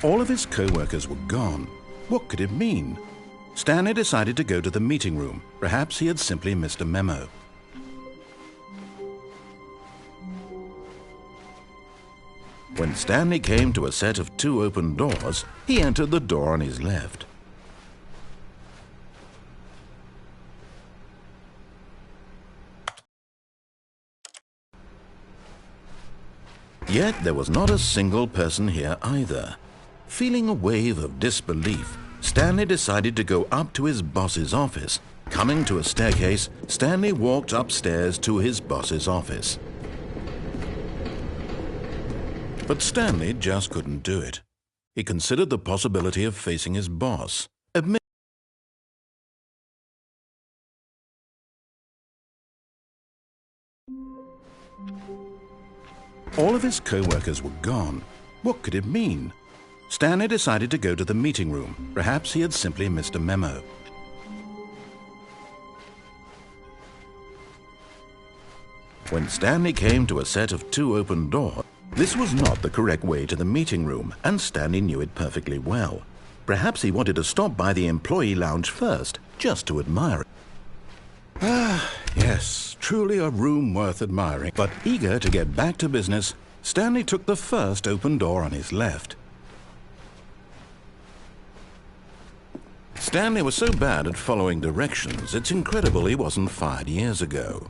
All of his co-workers were gone. What could it mean? Stanley decided to go to the meeting room. Perhaps he had simply missed a memo. When Stanley came to a set of 2 open doors, he entered the door on his left. Yet there was not a single person here either. Feeling a wave of disbelief, Stanley decided to go up to his boss's office. Coming to a staircase, Stanley walked upstairs to his boss's office. But Stanley just couldn't do it. He considered the possibility of facing his boss. All of his co-workers were gone. What could it mean? Stanley decided to go to the meeting room. Perhaps he had simply missed a memo. When Stanley came to a set of 2 open doors, this was not the correct way to the meeting room, and Stanley knew it perfectly well. Perhaps he wanted to stop by the employee lounge first, just to admire it. Yes, truly a room worth admiring. But eager to get back to business, Stanley took the first open door on his left. Stanley was so bad at following directions, it's incredible he wasn't fired years ago.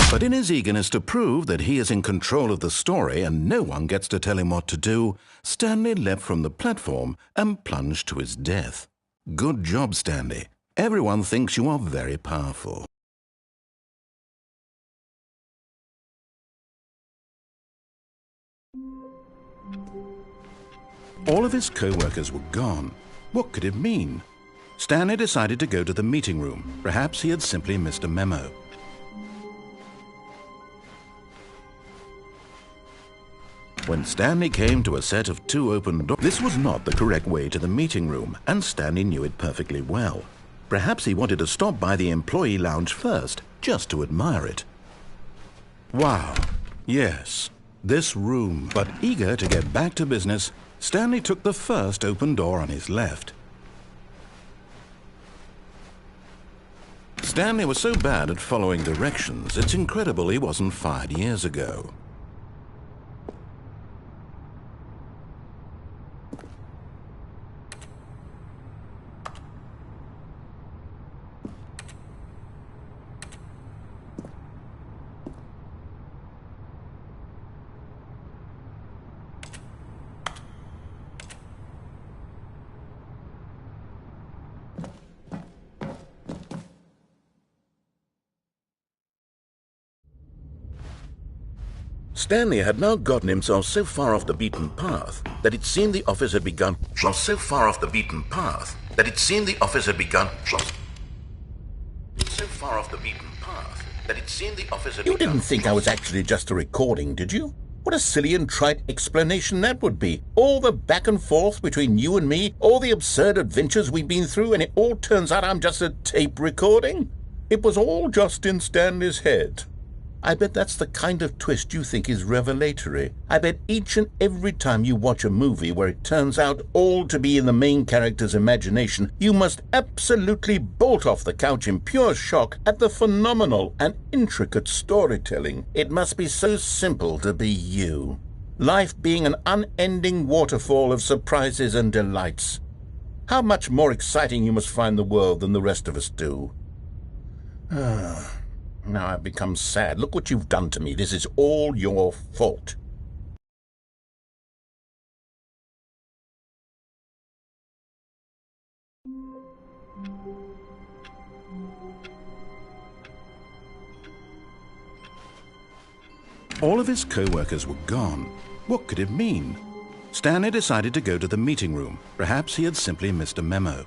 But in his eagerness to prove that he is in control of the story and no one gets to tell him what to do, Stanley leapt from the platform and plunged to his death. Good job, Stanley. Everyone thinks you are very powerful. All of his co-workers were gone. What could it mean? Stanley decided to go to the meeting room. Perhaps he had simply missed a memo. When Stanley came to a set of 2 open doors, this was not the correct way to the meeting room, and Stanley knew it perfectly well. Perhaps he wanted to stop by the employee lounge first, just to admire it. Wow, yes, this room. But eager to get back to business, Stanley took the first open door on his left. Stanley was so bad at following directions, it's incredible he wasn't fired years ago. Stanley had now gotten himself so far off the beaten path that it seemed the office had begun. You didn't think I was actually just a recording, did you? What a silly and trite explanation that would be. All the back and forth between you and me, all the absurd adventures we've been through, and it all turns out I'm just a tape recording? It was all just in Stanley's head. I bet that's the kind of twist you think is revelatory. I bet each and every time you watch a movie where it turns out all to be in the main character's imagination, you must absolutely bolt off the couch in pure shock at the phenomenal and intricate storytelling. It must be so simple to be you. Life being an unending waterfall of surprises and delights. How much more exciting you must find the world than the rest of us do. Now I've become sad. Look what you've done to me. This is all your fault. All of his co-workers were gone. What could it mean? Stanley decided to go to the meeting room. Perhaps he had simply missed a memo.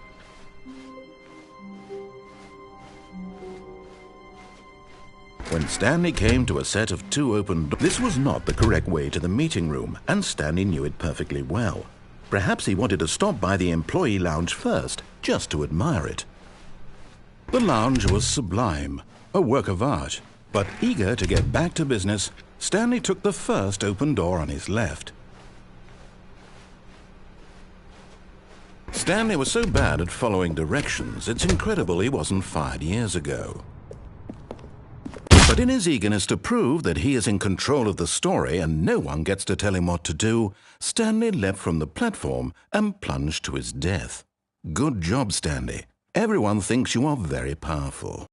When Stanley came to a set of 2 open doors, this was not the correct way to the meeting room, and Stanley knew it perfectly well. Perhaps he wanted to stop by the employee lounge first, just to admire it. The lounge was sublime, a work of art, but eager to get back to business, Stanley took the first open door on his left. Stanley was so bad at following directions, it's incredible he wasn't fired years ago. But in his eagerness to prove that he is in control of the story and no one gets to tell him what to do, Stanley leapt from the platform and plunged to his death. Good job, Stanley. Everyone thinks you are very powerful.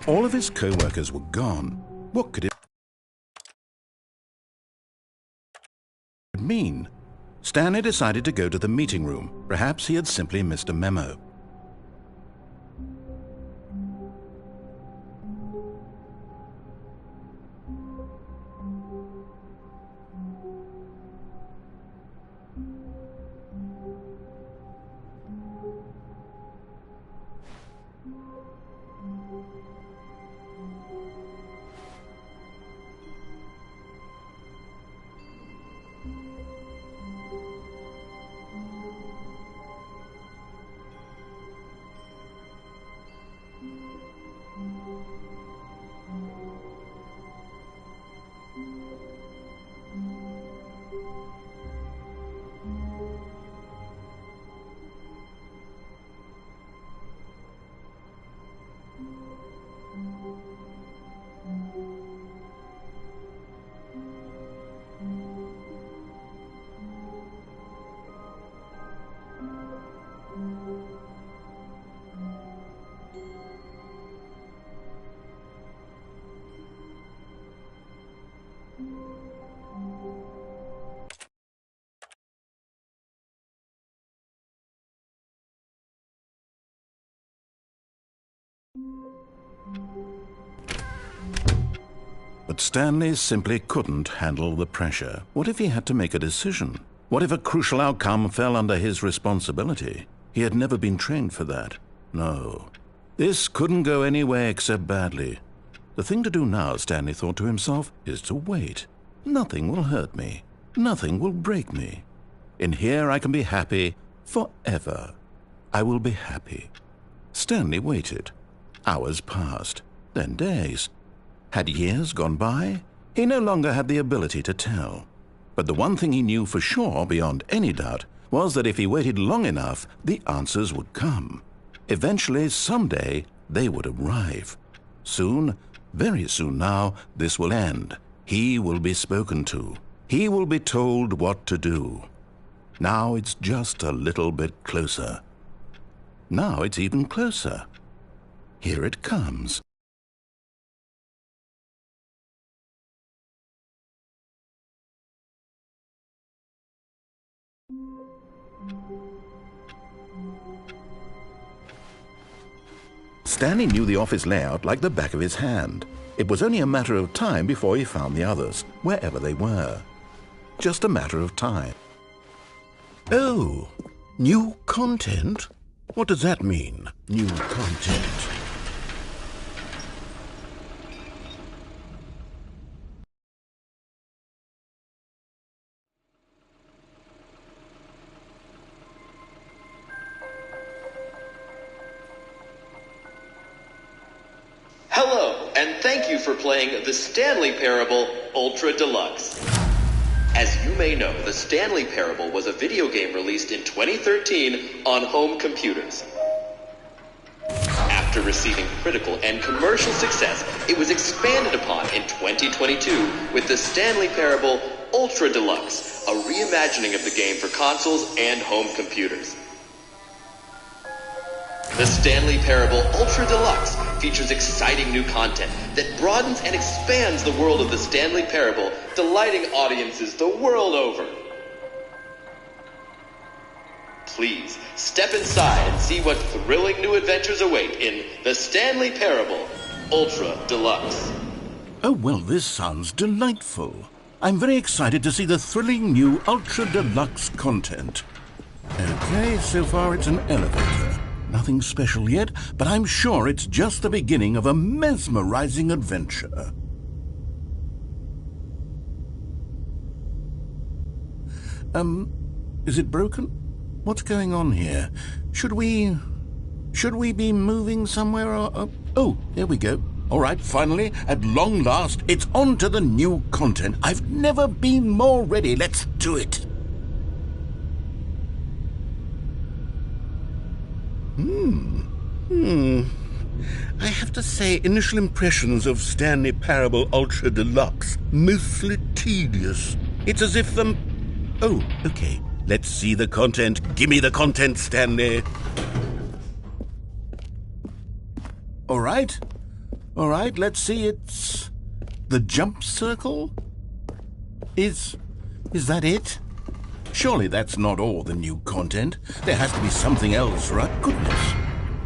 All of his co-workers were gone. What could it mean? Stanley decided to go to the meeting room. Perhaps he had simply missed a memo. But Stanley simply couldn't handle the pressure. What if he had to make a decision? What if a crucial outcome fell under his responsibility? He had never been trained for that. No. This couldn't go any way except badly. The thing to do now, Stanley thought to himself, is to wait. Nothing will hurt me. Nothing will break me. In here I can be happy forever. I will be happy. Stanley waited. Hours passed, then days. Had years gone by? He no longer had the ability to tell. But the one thing he knew for sure, beyond any doubt, was that if he waited long enough, the answers would come. Eventually, someday, they would arrive. Soon, very soon now, this will end. He will be spoken to. He will be told what to do. Now it's just a little bit closer. Now it's even closer. Here it comes. Stanley knew the office layout like the back of his hand. It was only a matter of time before he found the others, wherever they were. Just a matter of time. Oh, new content? What does that mean, new content? Hello, and thank you for playing The Stanley Parable Ultra Deluxe. As you may know, The Stanley Parable was a video game released in 2013 on home computers. After receiving critical and commercial success, it was expanded upon in 2022 with The Stanley Parable Ultra Deluxe, a reimagining of the game for consoles and home computers. The Stanley Parable Ultra Deluxe features exciting new content that broadens and expands the world of the Stanley Parable, delighting audiences the world over. Please, step inside and see what thrilling new adventures await in The Stanley Parable Ultra Deluxe. Oh, well, this sounds delightful. I'm very excited to see the thrilling new Ultra Deluxe content. Okay, so far it's an elevator. Nothing special yet, but I'm sure it's just the beginning of a mesmerizing adventure. Is it broken? What's going on here? Should we be moving somewhere or... Oh, there we go. All right, finally, at long last, it's on to the new content. I've never been more ready. Let's do it. I have to say, initial impressions of Stanley Parable Ultra Deluxe, mostly tedious. It's as if the... Oh, okay. Let's see the content. Give me the content, Stanley. All right, let's see. It's the jump circle? Is that it? Surely that's not all the new content. There has to be something else, right? Goodness.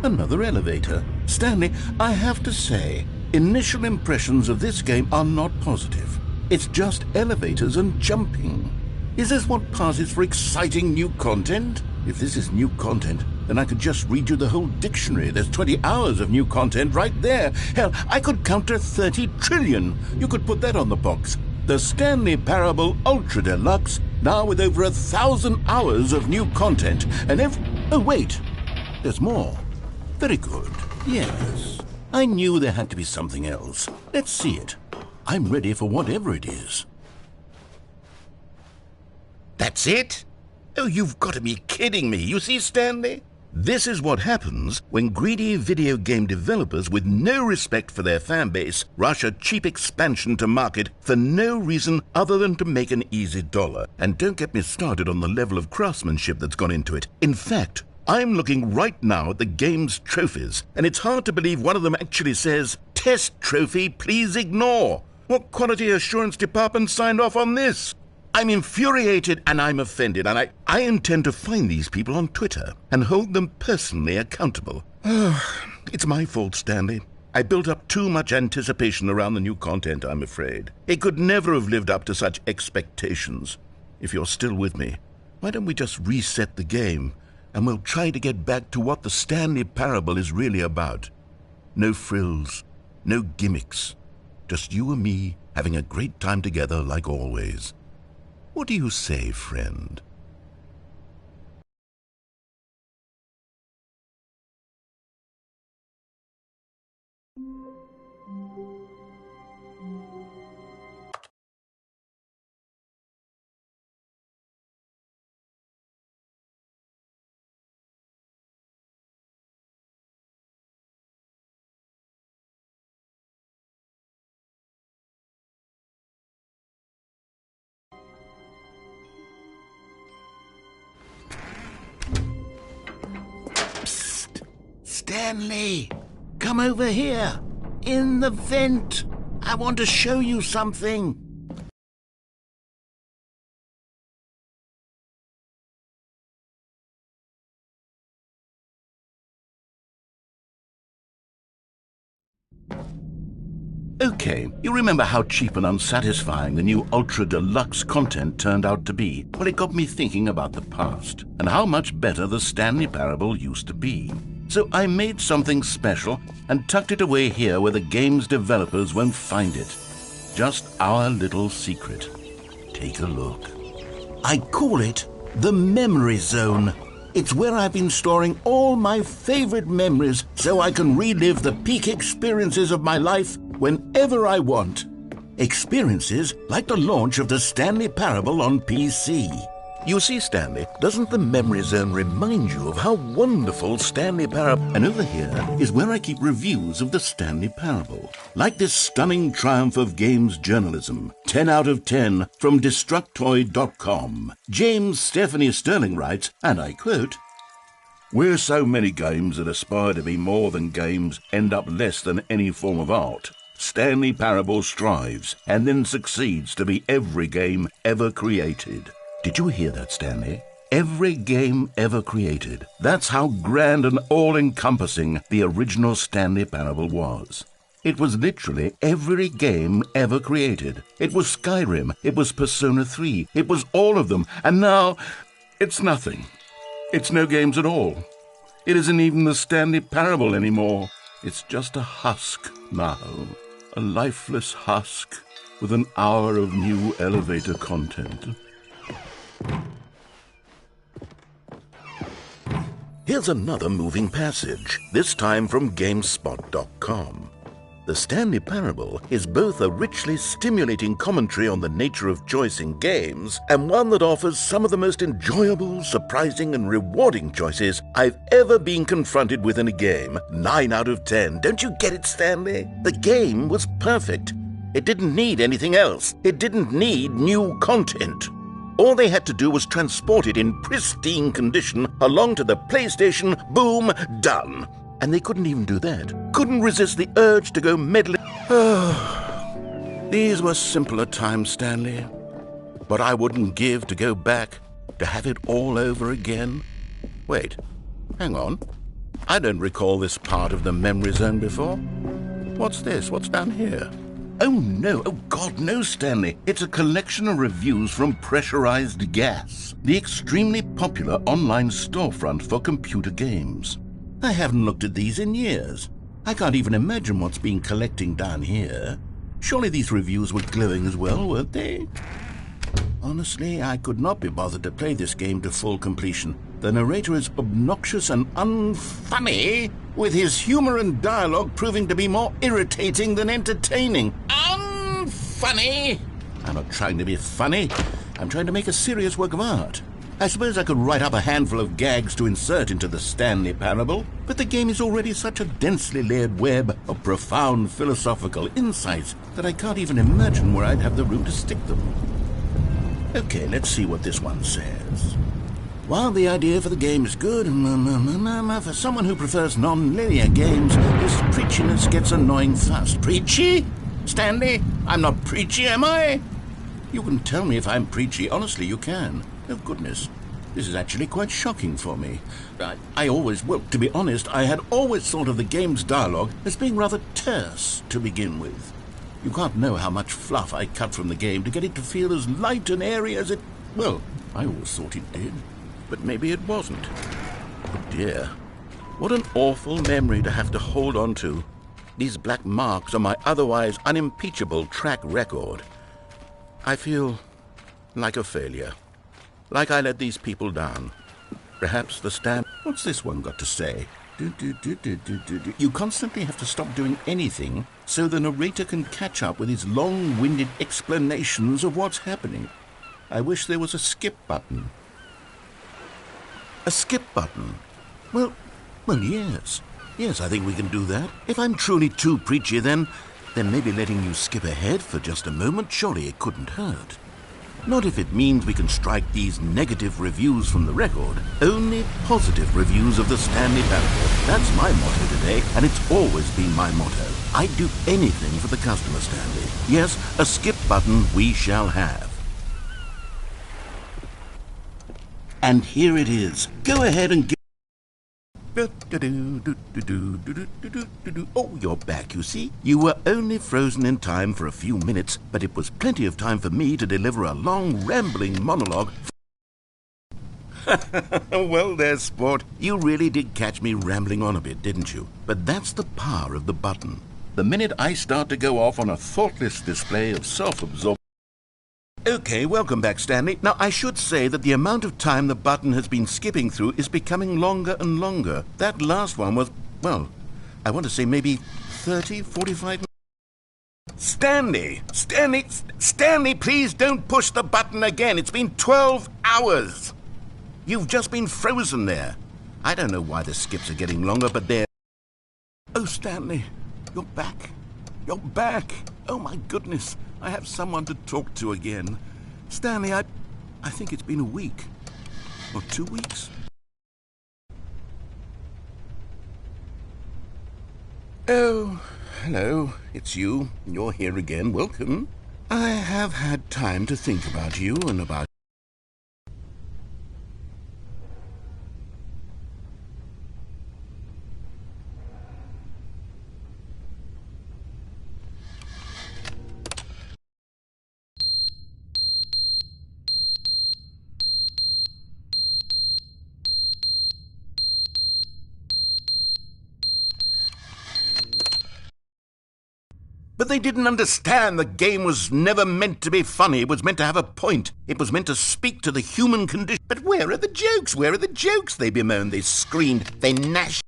Another elevator. Stanley, I have to say, initial impressions of this game are not positive. It's just elevators and jumping. Is this what passes for exciting new content? If this is new content, then I could just read you the whole dictionary. There's 20 hours of new content right there. Hell, I could count to 30 trillion. You could put that on the box. The Stanley Parable Ultra Deluxe, now with over 1,000 hours of new content. And oh, wait. There's more. Very good. Yes. I knew there had to be something else. Let's see it. I'm ready for whatever it is. That's it? Oh, you've got to be kidding me. You see, Stanley? This is what happens when greedy video game developers with no respect for their fan base rush a cheap expansion to market for no reason other than to make an easy dollar. And don't get me started on the level of craftsmanship that's gone into it. In fact, I'm looking right now at the game's trophies, and it's hard to believe one of them actually says, "Test trophy, please ignore." What quality assurance department signed off on this? I'm infuriated and I'm offended, and I intend to find these people on Twitter and hold them personally accountable. It's my fault, Stanley. I built up too much anticipation around the new content, I'm afraid. It could never have lived up to such expectations. If you're still with me, why don't we just reset the game, and we'll try to get back to what the Stanley Parable is really about. No frills, no gimmicks. Just you and me having a great time together like always. What do you say, friend? Stanley, come over here. In the vent. I want to show you something. Okay, you remember how cheap and unsatisfying the new Ultra Deluxe content turned out to be? Well, it got me thinking about the past and how much better the Stanley Parable used to be. So I made something special and tucked it away here where the game's developers won't find it. Just our little secret. Take a look. I call it the Memory Zone. It's where I've been storing all my favorite memories so I can relive the peak experiences of my life whenever I want. Experiences like the launch of the Stanley Parable on PC. You see, Stanley, doesn't the Memory Zone remind you of how wonderful Stanley Parable... And over here is where I keep reviews of the Stanley Parable. Like this stunning triumph of games journalism. 10 out of 10 from Destructoid.com. James Stephanie Sterling writes, and I quote, "Where so many games that aspire to be more than games end up less than any form of art, Stanley Parable strives and then succeeds to be every game ever created." Did you hear that, Stanley? Every game ever created. That's how grand and all-encompassing the original Stanley Parable was. It was literally every game ever created. It was Skyrim. It was Persona 3. It was all of them. And now, it's nothing. It's no games at all. It isn't even the Stanley Parable anymore. It's just a husk now. A lifeless husk with an hour of new elevator content. Here's another moving passage, this time from GameSpot.com. The Stanley Parable is both a richly stimulating commentary on the nature of choice in games and one that offers some of the most enjoyable, surprising, and rewarding choices I've ever been confronted with in a game. 9 out of 10. Don't you get it, Stanley? The game was perfect. It didn't need anything else. It didn't need new content. All they had to do was transport it in pristine condition along to the PlayStation, boom, done. And they couldn't even do that. Couldn't resist the urge to go meddling. These were simpler times, Stanley. What I wouldn't give to go back, to have it all over again. Wait, hang on. I don't recall this part of the Memory Zone before. What's this? What's down here? Oh, no. Oh, God, no, Stanley. It's a collection of reviews from Pressurized Gas, the extremely popular online storefront for computer games. I haven't looked at these in years. I can't even imagine what's been collecting down here. Surely these reviews were glowing as well, weren't they? Honestly, I could not be bothered to play this game to full completion. The narrator is obnoxious and unfunny, with his humor and dialogue proving to be more irritating than entertaining. Unfunny? I'm not trying to be funny. I'm trying to make a serious work of art. I suppose I could write up a handful of gags to insert into the Stanley Parable, but the game is already such a densely layered web of profound philosophical insights that I can't even imagine where I'd have the room to stick them. Okay, let's see what this one says. While the idea for the game is good, for someone who prefers non-linear games, this preachiness gets annoying fast. Preachy? Stanley, I'm not preachy, am I? You can tell me if I'm preachy. Honestly, you can. Oh, goodness. This is actually quite shocking for me. Well, to be honest, I had always thought of the game's dialogue as being rather terse to begin with. You can't know how much fluff I cut from the game to get it to feel as light and airy as it... Well, I always thought it did. But maybe it wasn't. Oh, dear. What an awful memory to have to hold on to. These black marks on my otherwise unimpeachable track record. I feel like a failure. Like I let these people down. Perhaps the stand... What's this one got to say? You constantly have to stop doing anything so the narrator can catch up with his long-winded explanations of what's happening. I wish there was a skip button. A skip button? Well, yes. Yes, I think we can do that. If I'm truly too preachy, then maybe letting you skip ahead for just a moment, surely it couldn't hurt. Not if it means we can strike these negative reviews from the record. Only positive reviews of the Stanley Parable. That's my motto today, and it's always been my motto. I'd do anything for the customer, Stanley. Yes, a skip button we shall have. And here it is. Go ahead and get... Oh, you're back, you see. You were only frozen in time for a few minutes, but it was plenty of time for me to deliver a long, rambling monologue. Well, there, sport. You really did catch me rambling on a bit, didn't you? But that's the power of the button. The minute I start to go off on a thoughtless display of self-absorption... Okay, welcome back, Stanley. Now, I should say that the amount of time the button has been skipping through is becoming longer and longer. That last one was, well, I want to say maybe 30, 45 minutes. Stanley, please don't push the button again. It's been 12 hours. You've just been frozen there. I don't know why the skips are getting longer, but they're... Oh, Stanley, you're back. You're back. Oh, my goodness. I have someone to talk to again. Stanley, I think it's been a week. Or 2 weeks. Oh, hello. It's you. You're here again. Welcome. I have had time to think about you and about... But they didn't understand the game was never meant to be funny. It was meant to have a point. It was meant to speak to the human condition. But where are the jokes? Where are the jokes? They bemoaned, they screamed, they gnashed.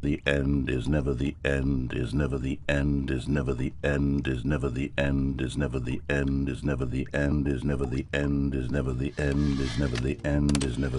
The end is never the end, is never the end, is never the end, is never the end, is never the end, is never the end, is never the end, is never the end, is never the end, is never...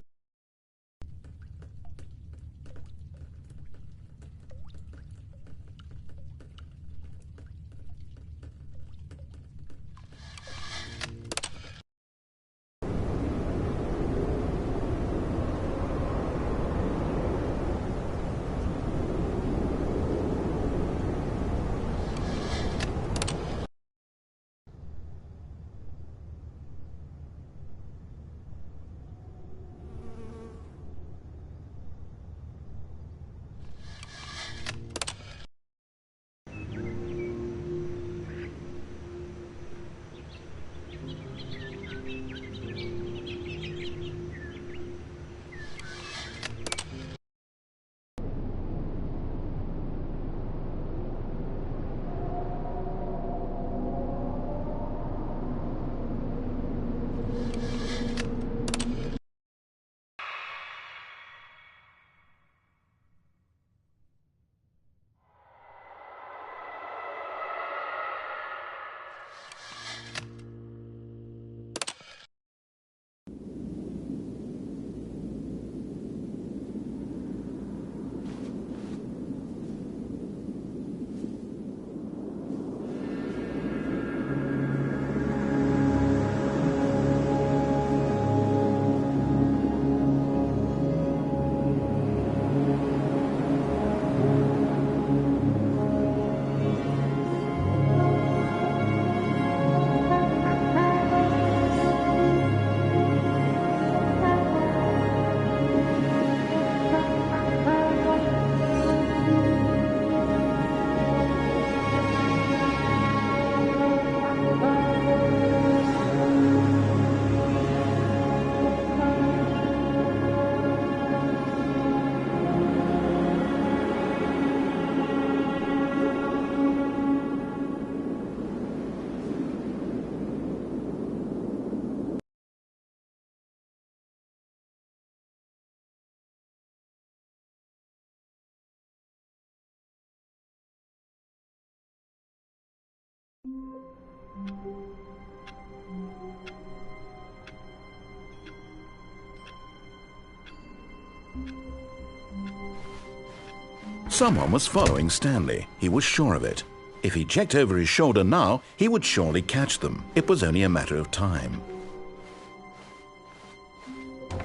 Someone was following Stanley. He was sure of it. If he checked over his shoulder now, he would surely catch them. It was only a matter of time.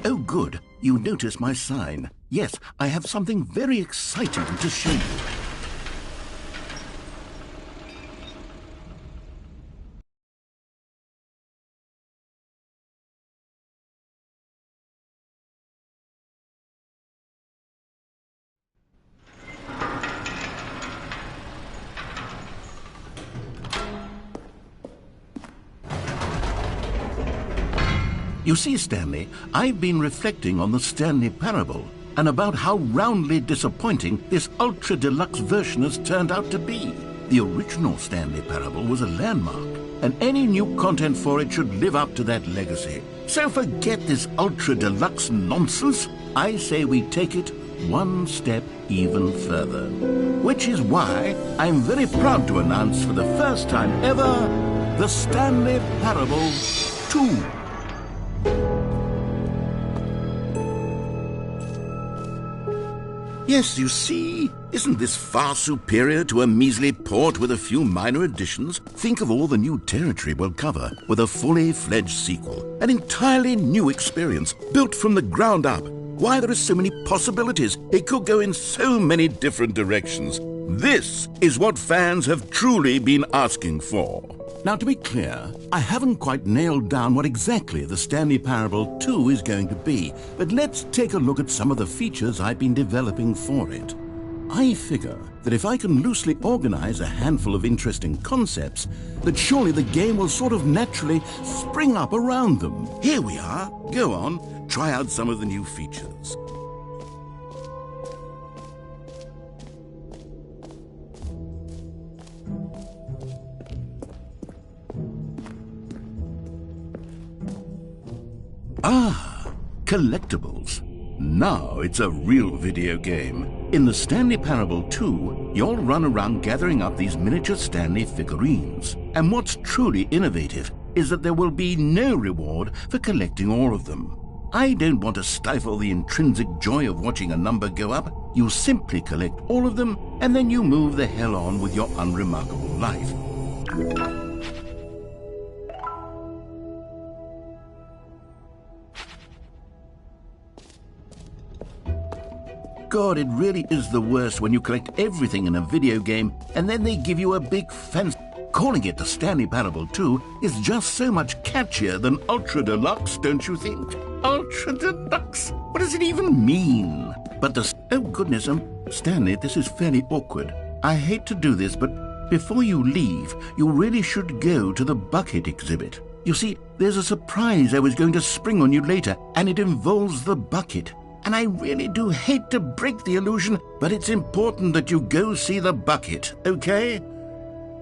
Oh, good. You noticed my sign. Yes, I have something very exciting to show you. You see, Stanley, I've been reflecting on the Stanley Parable and about how roundly disappointing this Ultra Deluxe version has turned out to be. The original Stanley Parable was a landmark, and any new content for it should live up to that legacy. So forget this Ultra Deluxe nonsense. I say we take it one step even further. Which is why I'm very proud to announce for the first time ever, the Stanley Parable 2. Yes, you see, isn't this far superior to a measly port with a few minor additions? Think of all the new territory we'll cover with a fully fledged sequel. An entirely new experience, built from the ground up. Why, there are so many possibilities. It could go in so many different directions. This is what fans have truly been asking for. Now, to be clear, I haven't quite nailed down what exactly the Stanley Parable 2 is going to be, but let's take a look at some of the features I've been developing for it. I figure that if I can loosely organize a handful of interesting concepts, that surely the game will sort of naturally spring up around them. Here we are. Go on, try out some of the new features. Ah, collectibles. Now it's a real video game. In the Stanley Parable 2, you'll run around gathering up these miniature Stanley figurines. And what's truly innovative is that there will be no reward for collecting all of them. I don't want to stifle the intrinsic joy of watching a number go up. You simply collect all of them, and then you move the hell on with your unremarkable life. God, it really is the worst when you collect everything in a video game and then they give you a big fancy. Calling it the Stanley Parable 2 is just so much catchier than Ultra Deluxe, don't you think? Ultra Deluxe? What does it even mean? But oh goodness, Stanley, this is fairly awkward. I hate to do this, but before you leave, you really should go to the bucket exhibit. You see, there's a surprise I was going to spring on you later, and it involves the bucket. And I really do hate to break the illusion, but it's important that you go see the bucket, okay?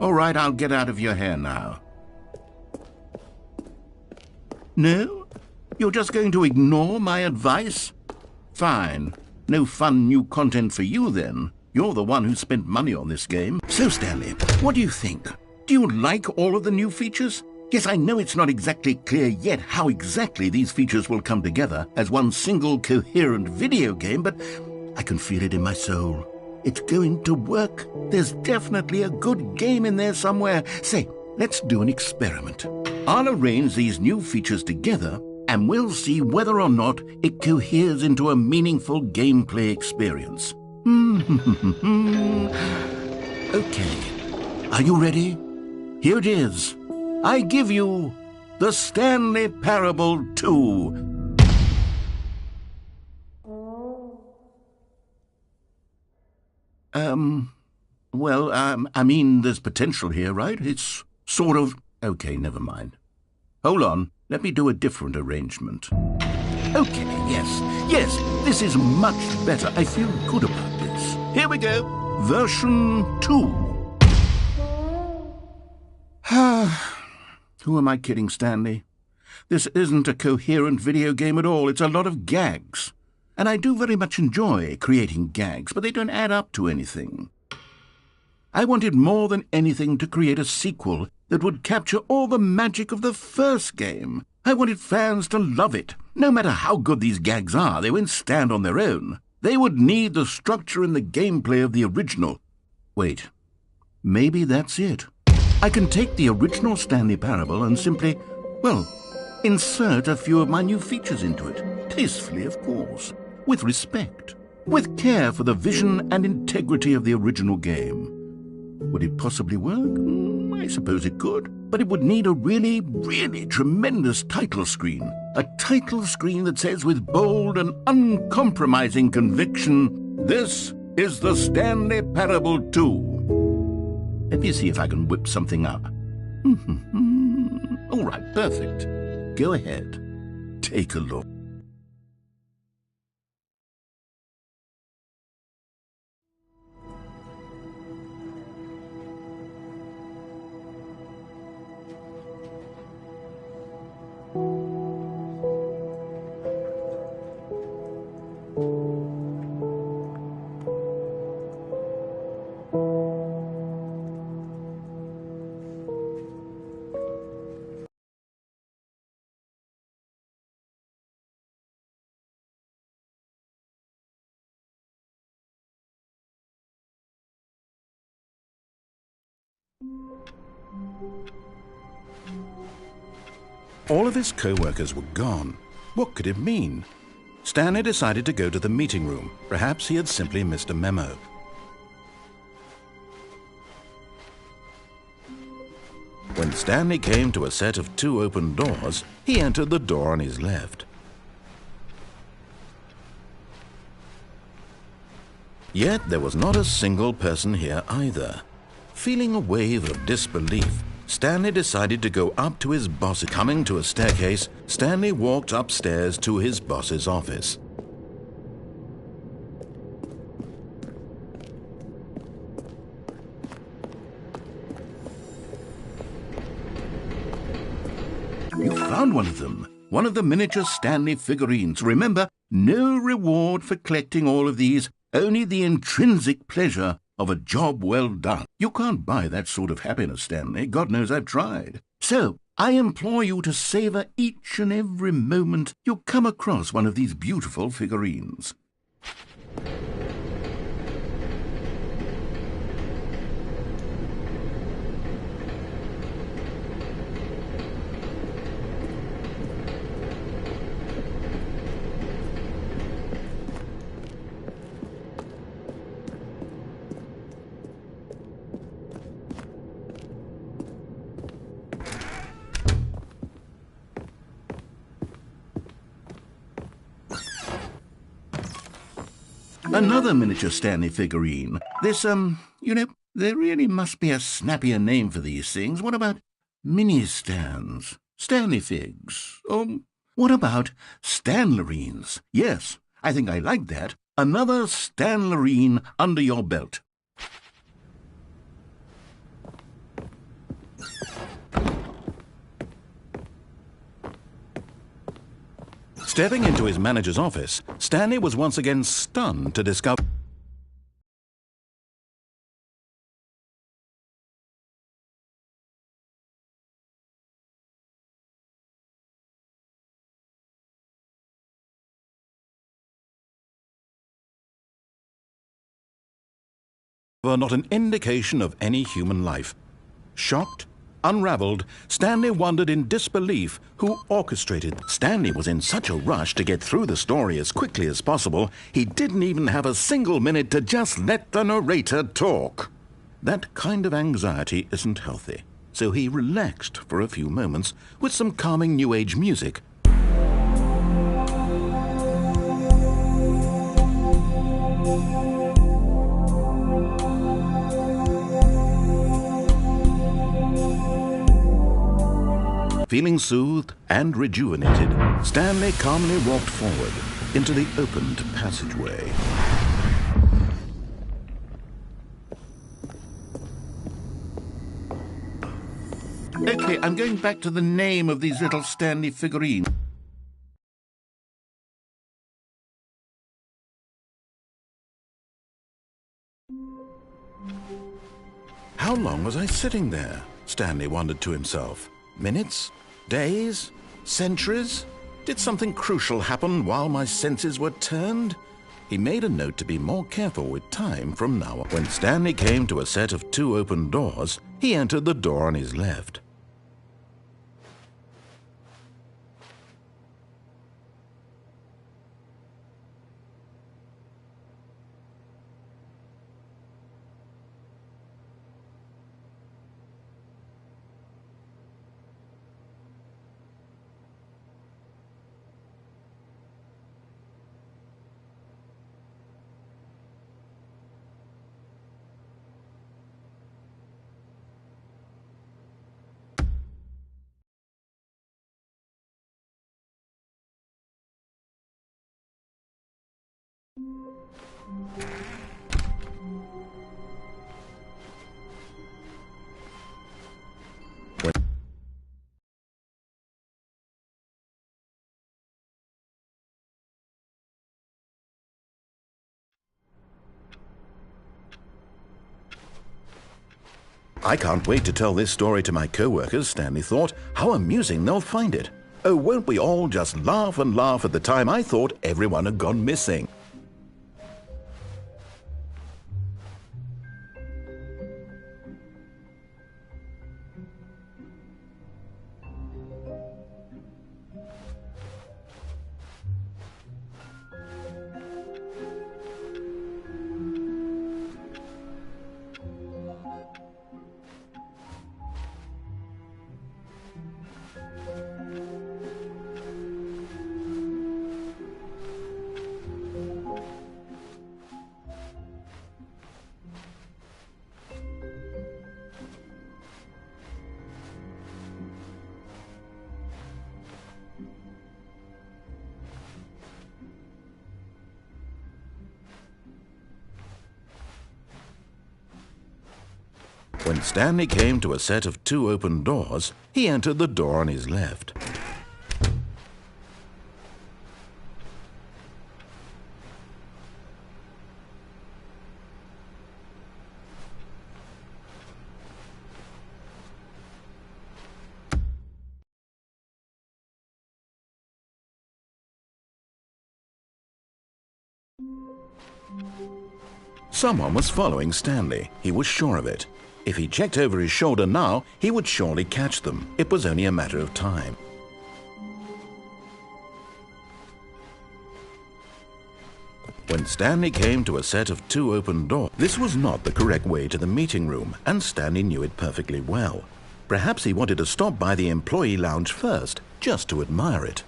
All right, I'll get out of your hair now. No? You're just going to ignore my advice? Fine. No fun new content for you, then. You're the one who spent money on this game. So, Stanley, what do you think? Do you like all of the new features? Yes, I know it's not exactly clear yet how exactly these features will come together as one single coherent video game, but I can feel it in my soul. It's going to work. There's definitely a good game in there somewhere. Say, let's do an experiment. I'll arrange these new features together, and we'll see whether or not it coheres into a meaningful gameplay experience. Okay, are you ready? Here it is. I give you the Stanley Parable 2. I mean, there's potential here, right? It's sort of... Okay, never mind. Hold on, let me do a different arrangement. Okay, yes, this is much better. I feel good about this. Here we go. Version 2. Who am I kidding, Stanley? This isn't a coherent video game at all. It's a lot of gags. And I do very much enjoy creating gags, but they don't add up to anything. I wanted more than anything to create a sequel that would capture all the magic of the first game. I wanted fans to love it. No matter how good these gags are, they won't stand on their own. They would need the structure and the gameplay of the original. Wait, maybe that's it. I can take the original Stanley Parable and simply, well, insert a few of my new features into it. Tastefully, of course. With respect. With care for the vision and integrity of the original game. Would it possibly work? I suppose it could. But it would need a really, really tremendous title screen. A title screen that says with bold and uncompromising conviction, "This is the Stanley Parable 2. Let me see if I can whip something up. All right, perfect. Go ahead. take a look. All of his co-workers were gone. What could it mean? Stanley decided to go to the meeting room. Perhaps he had simply missed a memo. When Stanley came to a set of 2 open doors, he entered the door on his left. Yet there was not a single person here either. Feeling a wave of disbelief, Stanley decided to go up to his boss. Coming to a staircase, Stanley walked upstairs to his boss's office. You found one of them. One of the miniature Stanley figurines. Remember, no reward for collecting all of these, only the intrinsic pleasure of a job well done. You can't buy that sort of happiness, Stanley. God knows I've tried. So, I implore you to savor each and every moment you come across one of these beautiful figurines. Another miniature Stanley figurine. This, there really must be a snappier name for these things. What about mini-stans? Stanley figs? What about Stanlerines? Yes, I think I like that. Another Stanlerine under your belt. Stepping into his manager's office, Stanley was once again stunned to discover not an indication of any human life. Shocked, unraveled, Stanley wondered in disbelief who orchestrated. Stanley was in such a rush to get through the story as quickly as possible, he didn't even have a single minute to just let the narrator talk. That kind of anxiety isn't healthy, so he relaxed for a few moments with some calming New Age music. Feeling soothed and rejuvenated, Stanley calmly walked forward into the opened passageway. Okay, I'm going back to the name of these little Stanley figurines. How long was I sitting there? Stanley wondered to himself. Minutes? Days? Centuries? Did something crucial happen while my senses were turned? He made a note to be more careful with time from now on. When Stanley came to a set of 2 open doors, he entered the door on his left. I can't wait to tell this story to my co-workers, Stanley thought. How amusing they'll find it. Oh, won't we all just laugh and laugh at the time I thought everyone had gone missing. When Stanley came to a set of 2 open doors, he entered the door on his left. Someone was following Stanley. He was sure of it. If he checked over his shoulder now, he would surely catch them. It was only a matter of time. When Stanley came to a set of 2 open doors, this was not the correct way to the meeting room, and Stanley knew it perfectly well. Perhaps he wanted to stop by the employee lounge first, just to admire it.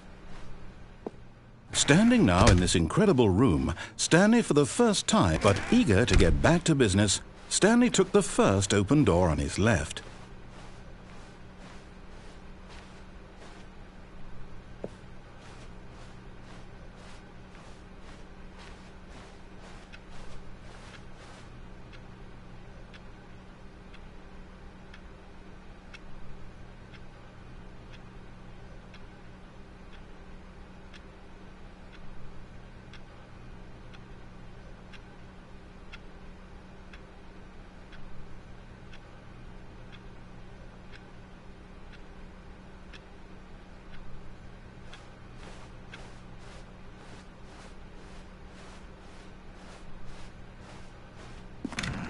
Standing now in this incredible room, Stanley for the first time, but eager to get back to business, Stanley took the first open door on his left.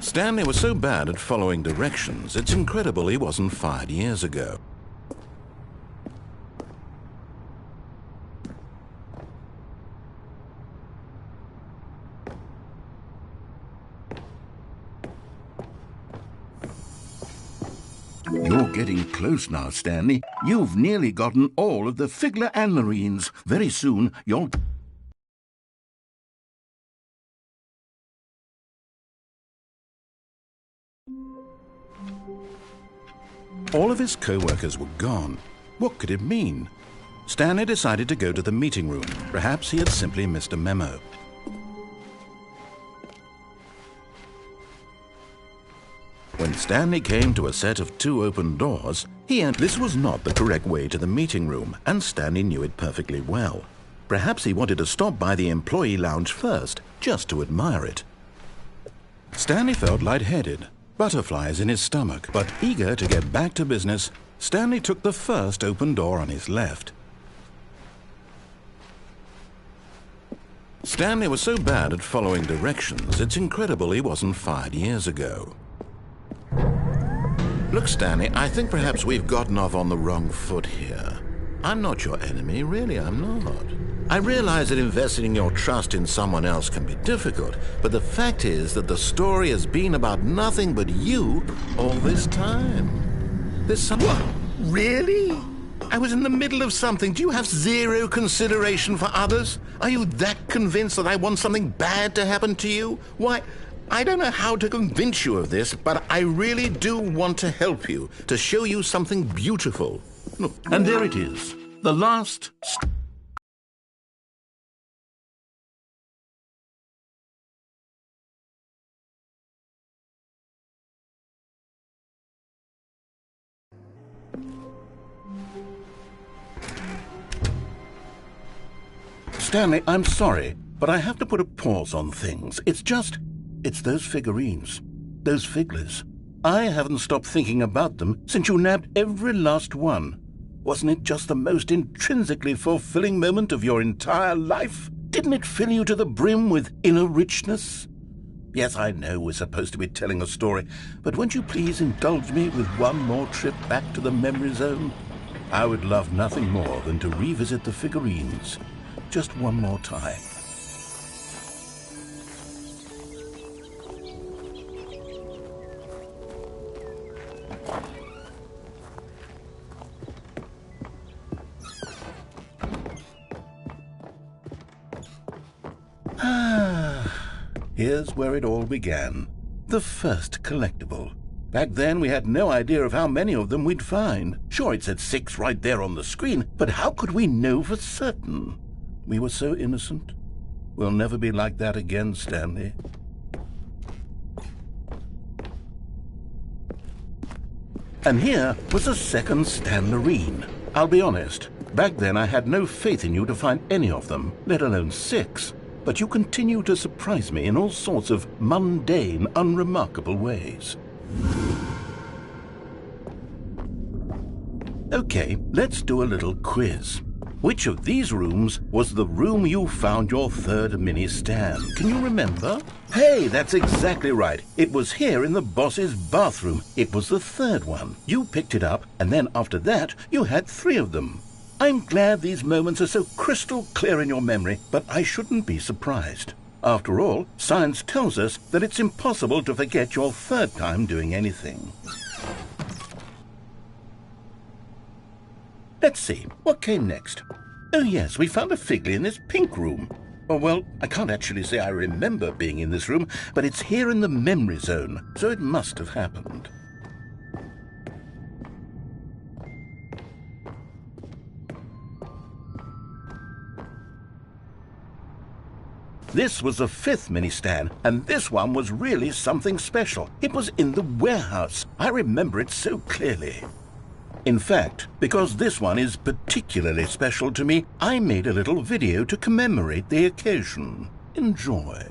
Stanley was so bad at following directions, it's incredible he wasn't fired years ago. You're getting close now, Stanley. You've nearly gotten all of the Figler and Marines. Very soon, you'll... All of his co-workers were gone. What could it mean? Stanley decided to go to the meeting room. Perhaps he had simply missed a memo. When Stanley came to a set of 2 open doors, this was not the correct way to the meeting room, and Stanley knew it perfectly well. Perhaps he wanted to stop by the employee lounge first, just to admire it. Stanley felt lightheaded, butterflies in his stomach, but eager to get back to business, Stanley took the first open door on his left. Stanley was so bad at following directions, it's incredible he wasn't fired years ago. Look, Stanley, I think perhaps we've gotten off on the wrong foot here. I'm not your enemy, really, I'm not. I realize that investing your trust in someone else can be difficult, but the fact is that the story has been about nothing but you all this time. There's some... What? Really? I was in the middle of something. Do you have zero consideration for others? Are you that convinced that I want something bad to happen to you? Why, I don't know how to convince you of this, but I really do want to help you, to show you something beautiful. Look. And there it is, the last... Stanley, I'm sorry, but I have to put a pause on things. It's those figurines, those figglers. I haven't stopped thinking about them since you nabbed every last one. Wasn't it just the most intrinsically fulfilling moment of your entire life? Didn't it fill you to the brim with inner richness? Yes, I know we're supposed to be telling a story, but won't you please indulge me with one more trip back to the memory zone? I would love nothing more than to revisit the figurines just one more time. Here's where it all began. The first collectible. Back then, we had no idea of how many of them we'd find. Sure, it said 6 right there on the screen, but how could we know for certain? We were so innocent. We'll never be like that again, Stanley. And here was a second Stanlerine. I'll be honest, back then I had no faith in you to find any of them, let alone 6. But you continue to surprise me in all sorts of mundane, unremarkable ways. Okay, let's do a little quiz. Which of these rooms was the room you found your third mini-Stan? Can you remember? Hey, that's exactly right. It was here in the boss's bathroom. It was the third one. You picked it up, and then after that, you had 3 of them. I'm glad these moments are so crystal clear in your memory, but I shouldn't be surprised. After all, science tells us that it's impossible to forget your third time doing anything. Let's see, what came next? Oh yes, we found a Figley in this pink room. Oh well, I can't actually say I remember being in this room, but it's here in the memory zone, so it must have happened. This was the 5th mini-Stan, and this one was really something special. It was in the warehouse. I remember it so clearly. In fact, because this one is particularly special to me, I made a little video to commemorate the occasion. Enjoy.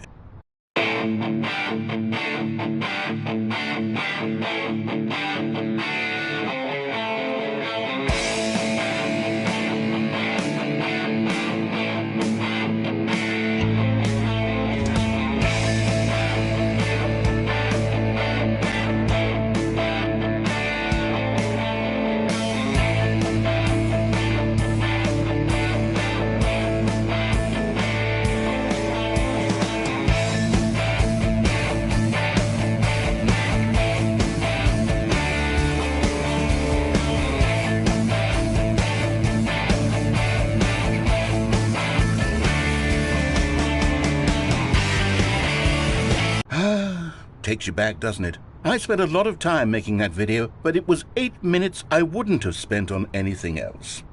Takes you back, doesn't it? I spent a lot of time making that video, but it was 8 minutes I wouldn't have spent on anything else.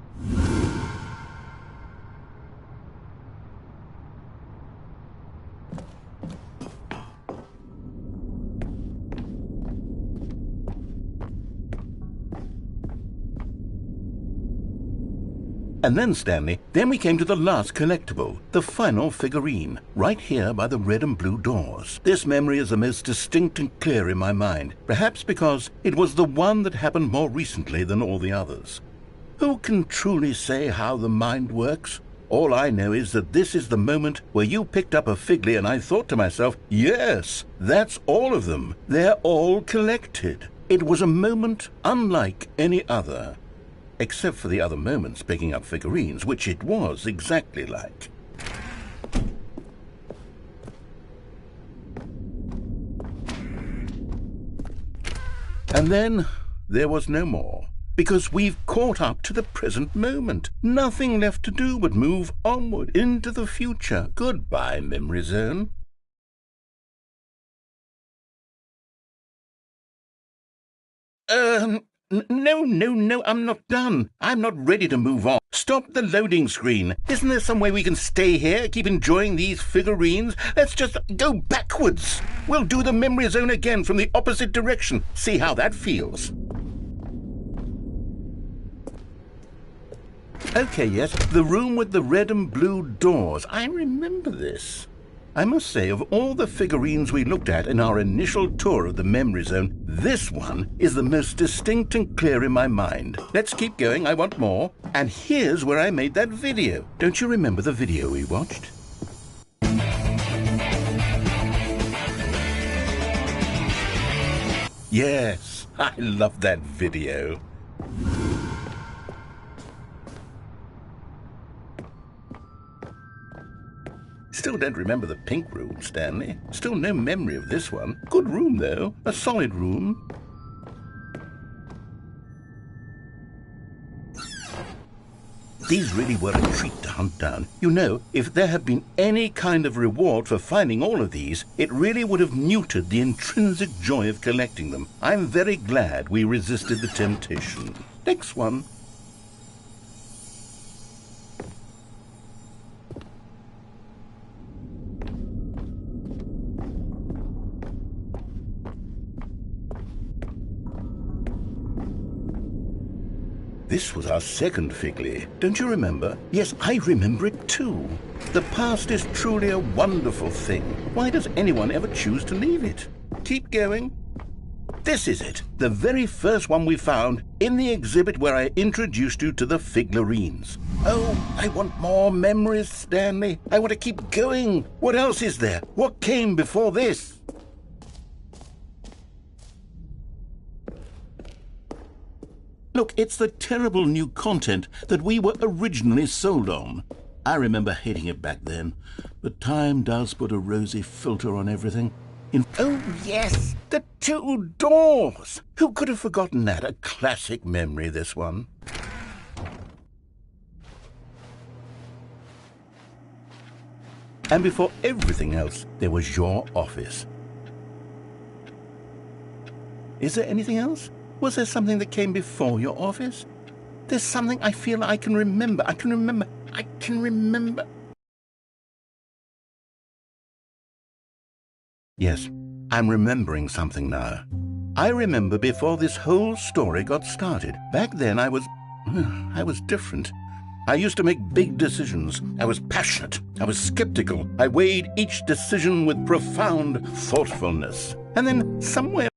And then, Stanley, then we came to the last collectible, the final figurine, right here by the red and blue doors. This memory is the most distinct and clear in my mind, perhaps because it was the one that happened more recently than all the others. Who can truly say how the mind works? All I know is that this is the moment where you picked up a Figley and I thought to myself, yes, that's all of them. They're all collected. It was a moment unlike any other. Except for the other moments picking up figurines, which it was exactly like. And then there was no more, because we've caught up to the present moment. Nothing left to do but move onward into the future. Goodbye, Memory Zone. No, I'm not done. I'm not ready to move on. Stop the loading screen. Isn't there some way we can stay here, keep enjoying these figurines? Let's just go backwards. We'll do the memory zone again from the opposite direction. See how that feels. Okay, yes, the room with the red and blue doors. I remember this. I must say, of all the figurines we looked at in our initial tour of the memory zone, this one is the most distinct and clear in my mind. Let's keep going, I want more. And here's where I made that video. Don't you remember the video we watched? Yes, I love that video. Still don't remember the pink room, Stanley. Still no memory of this one. Good room, though. A solid room. These really were a treat to hunt down. You know, if there had been any kind of reward for finding all of these, it really would have muted the intrinsic joy of collecting them. I'm very glad we resisted the temptation. Next one. This was our second Figley. Don't you remember? Yes, I remember it too. The past is truly a wonderful thing. Why does anyone ever choose to leave it? Keep going. This is it. The very first one we found in the exhibit where I introduced you to the figurines. Oh, I want more memories, Stanley. I want to keep going. What else is there? What came before this? Look, it's the terrible new content that we were originally sold on. I remember hating it back then, but time does put a rosy filter on everything. Oh, yes, the two doors! Who could have forgotten that? A classic memory, this one. And before everything else, there was your office. Is there anything else? Was there something that came before your office? There's something I feel I can remember. I can remember. Yes, I'm remembering something now. I remember before this whole story got started. Back then I was different. I used to make big decisions. I was passionate. I was skeptical. I weighed each decision with profound thoughtfulness. And then somewhere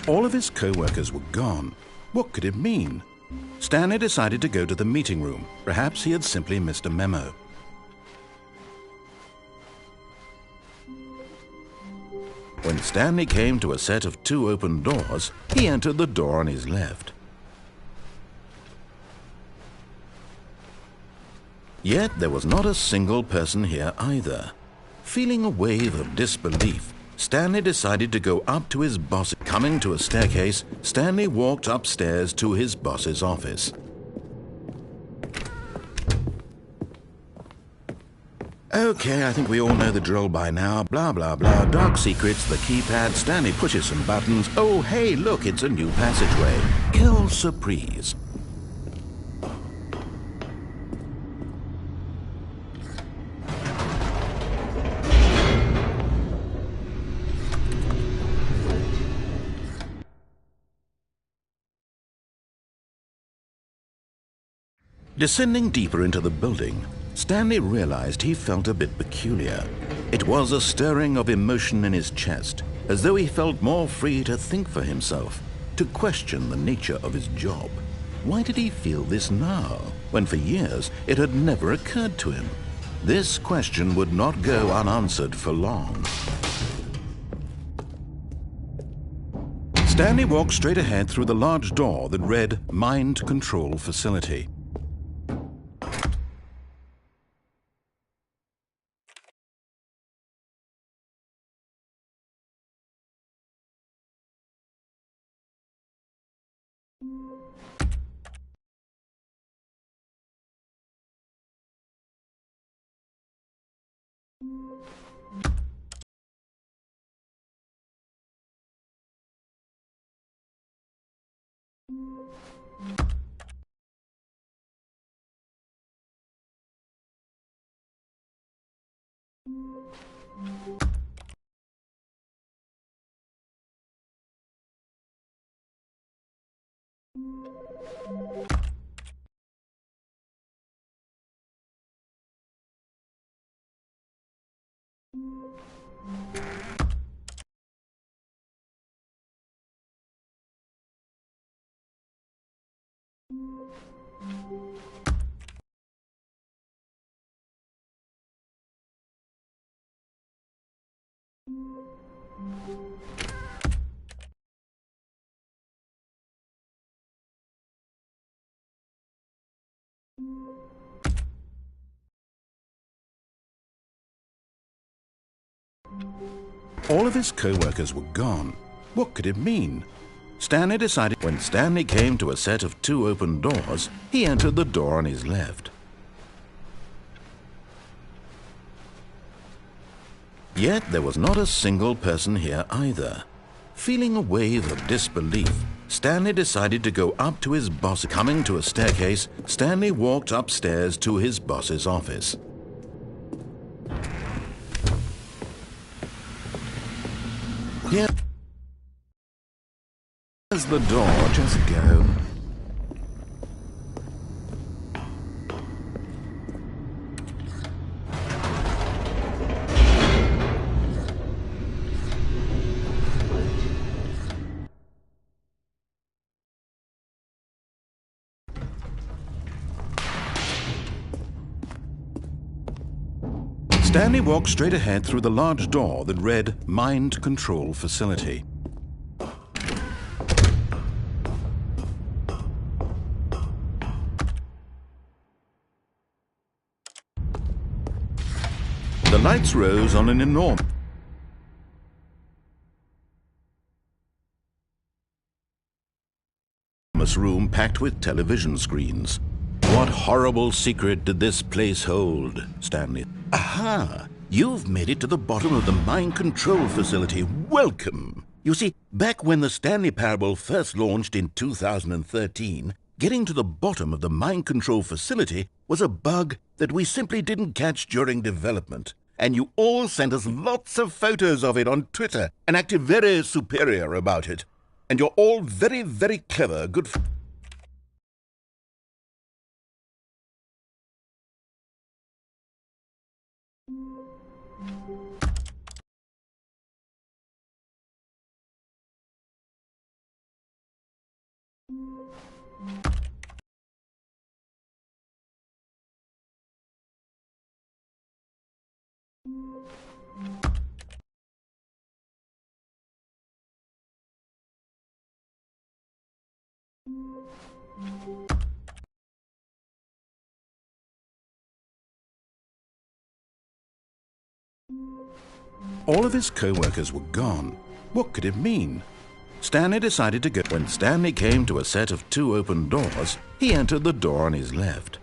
All of his co-workers were gone. What could it mean? Stanley decided to go to the meeting room. Perhaps he had simply missed a memo. When Stanley came to a set of 2 open doors, he entered the door on his left. Yet there was not a single person here either. Feeling a wave of disbelief, Stanley decided to go up to his boss. Coming to a staircase, Stanley walked upstairs to his boss's office. Okay, I think we all know the drill by now. Blah, blah, blah. Dark secrets, the keypad. Stanley pushes some buttons. Oh, hey, look, it's a new passageway. Quelle surprise. Descending deeper into the building, Stanley realized he felt a bit peculiar. It was a stirring of emotion in his chest, as though he felt more free to think for himself, to question the nature of his job. Why did he feel this now, when for years it had never occurred to him? This question would not go unanswered for long. Stanley walked straight ahead through the large door that read Mind Control Facility. All of his co-workers were gone. What could it mean? Stanley decided when Stanley came to a set of 2 open doors, he entered the door on his left. Yet there was not a single person here either. Feeling a wave of disbelief, Stanley decided to go up to his boss. Coming to a staircase, Stanley walked upstairs to his boss's office. Here's the door, just go. Stanley walked straight ahead through the large door that read Mind Control Facility. The lights rose on an enormous room packed with television screens. What horrible secret did this place hold, Stanley? Aha! You've made it to the bottom of the mind control facility. Welcome! You see, back when the Stanley Parable first launched in 2013, getting to the bottom of the mind control facility was a bug that we simply didn't catch during development. And you all sent us lots of photos of it on Twitter and acted very superior about it. And you're all very, very clever, good f- All of his co-workers were gone. What could it mean? Stanley decided to go. When Stanley came to a set of 2 open doors, he entered the door on his left.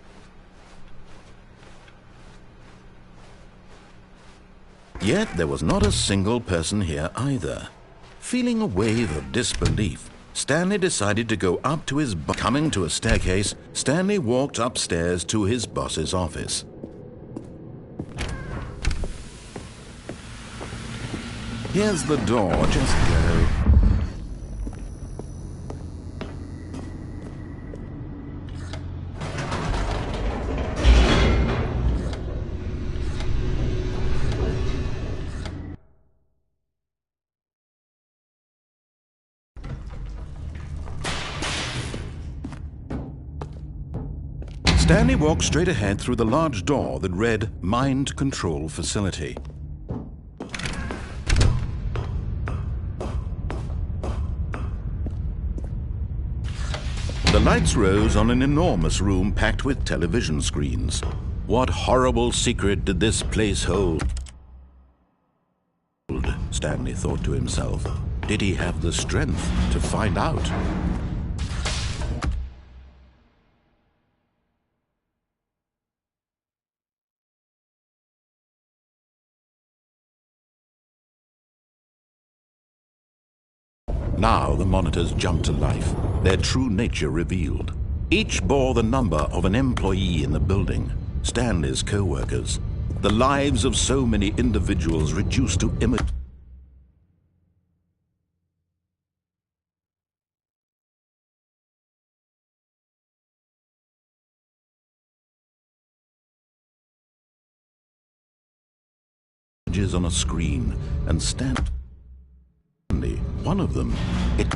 Yet there was not a single person here either. Feeling a wave of disbelief, Stanley decided to go up to his boss. Coming to a staircase, Stanley walked upstairs to his boss's office. Here's the door, just go. Stanley walked straight ahead through the large door that read Mind Control Facility. The lights rose on an enormous room packed with television screens. What horrible secret did this place hold? Stanley thought to himself. Did he have the strength to find out? Now the monitors jumped to life, their true nature revealed. Each bore the number of an employee in the building, Stanley's co-workers. The lives of so many individuals reduced to images on a screen, and Stanley, one of them, it